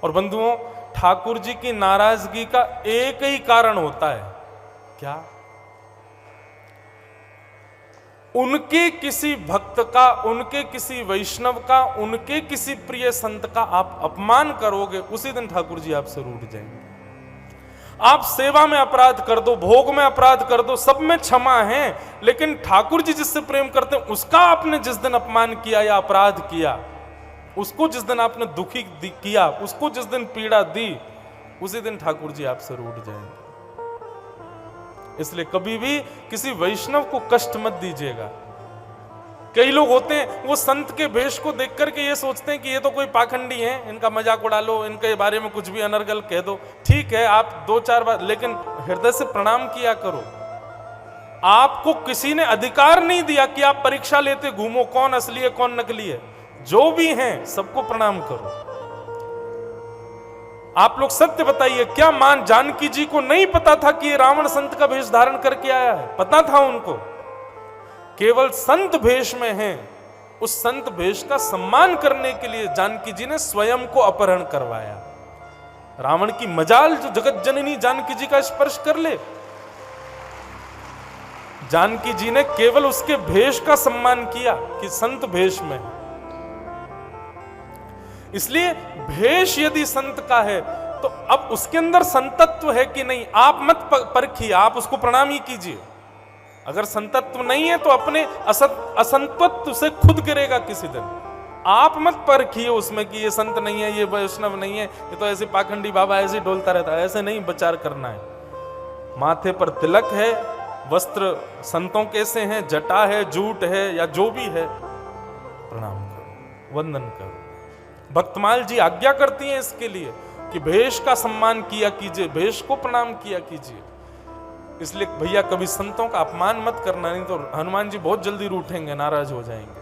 और बंधुओं, ठाकुर जी की नाराजगी का एक ही कारण होता है, क्या? उनके किसी भक्त का, उनके किसी वैष्णव का, उनके किसी प्रिय संत का आप अपमान करोगे, उसी दिन ठाकुर जी आपसे रूठ जाएंगे। आप सेवा में अपराध कर दो, भोग में अपराध कर दो, सब में क्षमा है, लेकिन ठाकुर जी जिससे प्रेम करते हैं उसका आपने जिस दिन अपमान किया या अपराध किया, उसको जिस दिन आपने दुखी किया, उसको जिस दिन पीड़ा दी, उसी दिन ठाकुर जी आपसे रूठ जाएंगे। इसलिए कभी भी किसी वैष्णव को कष्ट मत दीजिएगा। कई लोग होते हैं वो संत के भेष को देख करके ये सोचते हैं कि ये तो कोई पाखंडी है, इनका मजाक उड़ा लो, इनके बारे में कुछ भी अनर्गल कह दो। ठीक है, आप 2-4 बार, लेकिन हृदय से प्रणाम किया करो। आपको किसी ने अधिकार नहीं दिया कि आप परीक्षा लेते घूमो कौन असली है कौन नकली है। जो भी हैं सबको प्रणाम करो। आप लोग सत्य बताइए, क्या मां जानकी जी को नहीं पता था कि ये रावण संत का भेष धारण करके आया है? पता था उनको। केवल संत भेष में है, उस संत भेष का सम्मान करने के लिए जानकी जी ने स्वयं को अपहरण करवाया। रावण की मजाल जो जगत जननी जानकी जी का स्पर्श कर ले। जानकी जी ने केवल उसके भेष का सम्मान किया कि संत भेष में। इसलिए भेष यदि संत का है तो अब उसके अंदर संतत्व है कि नहीं, आप मत परखिए, आप उसको प्रणाम ही कीजिए। अगर संतत्व नहीं है तो अपने असंतत्व से खुद गिरेगा किसी दिन। आप मत परखिए उसमें कि ये संत नहीं है, ये वैष्णव नहीं है, ये तो ऐसे पाखंडी बाबा ऐसे डोलता रहता है। ऐसे नहीं विचार करना है। माथे पर तिलक है, वस्त्र संतों कैसे हैं, जटा है, जूट है या जो भी है, प्रणाम करो, वंदन करो। भक्तमाल जी आज्ञा करती हैं इसके लिए कि भेष का सम्मान किया कीजिए, भेष को प्रणाम किया कीजिए। इसलिए भैया कभी संतों का अपमान मत करना, नहीं तो हनुमान जी बहुत जल्दी रूठेंगे, नाराज हो जाएंगे।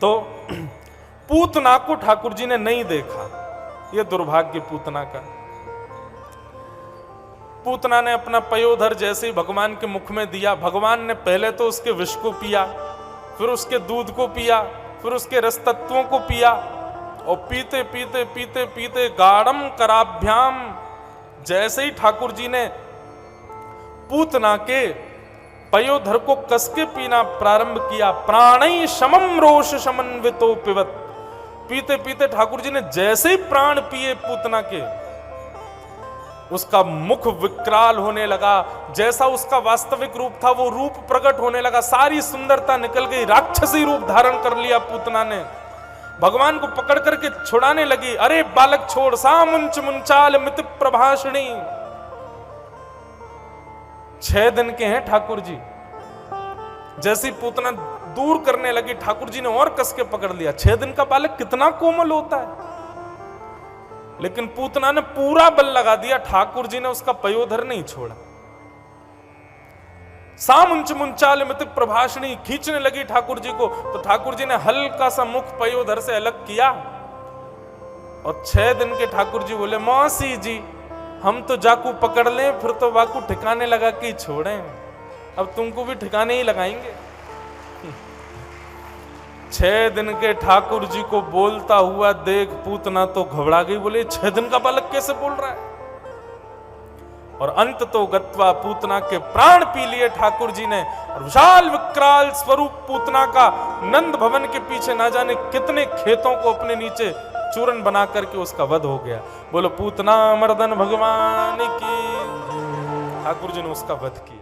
तो पूतना को ठाकुर जी ने नहीं देखा, यह दुर्भाग्य पूतना का। पूतना ने अपना पयोधर जैसे ही भगवान के मुख में दिया, भगवान ने पहले तो उसके विष को पिया, फिर उसके दूध को पिया, फिर उसके रस तत्वों को पिया, और पीते पीते पीते पीते गाढ़म कराभ्याम, जैसे ही ठाकुर जी ने पूतना के पयोधर को कसके पीना प्रारंभ किया, प्राणै शमम रोष समन्वितो पिबत, पीते पीते ठाकुर जी ने जैसे ही प्राण पिए पूतना के, उसका मुख विकराल होने लगा। जैसा उसका वास्तविक रूप था वो रूप प्रकट होने लगा, सारी सुंदरता निकल गई, राक्षसी रूप धारण कर लिया पूतना ने। भगवान को पकड़ करके छुड़ाने लगी, अरे बालक छोड़, सा मुंच मुंचाल मित प्रभाषणी। 6 दिन के हैं ठाकुर जी। जैसी पूतना दूर करने लगी, ठाकुर जी ने और कस के पकड़ लिया। 6 दिन का बालक कितना कोमल होता है, लेकिन पूतना ने पूरा बल लगा दिया, ठाकुर जी ने उसका पयोधर नहीं छोड़ा। सामुंच मुंचाल मित प्रभाषणी, खींचने लगी ठाकुर जी को, तो ठाकुर जी ने हल्का सा मुख पयोधर से अलग किया। और 6 दिन के ठाकुर जी बोले, मौसी जी हम तो जाकू पकड़ लें, फिर तो वाकू ठिकाने लगा के ही छोड़ें, अब तुमको भी ठिकाने ही लगाएंगे। 6 दिन के ठाकुर जी को बोलता हुआ देख पूतना तो घबरा गई, बोले 6 दिन का बालक कैसे बोल रहा है। और अंत तो गत्वा, पूतना के प्राण पी लिए ठाकुर जी ने। और विशाल विकराल स्वरूप पूतना का नंद भवन के पीछे ना जाने कितने खेतों को अपने नीचे चूरन बना करके उसका वध हो गया। बोलो पूतना मर्दन भगवान की। ठाकुर जी ने उसका वध किया।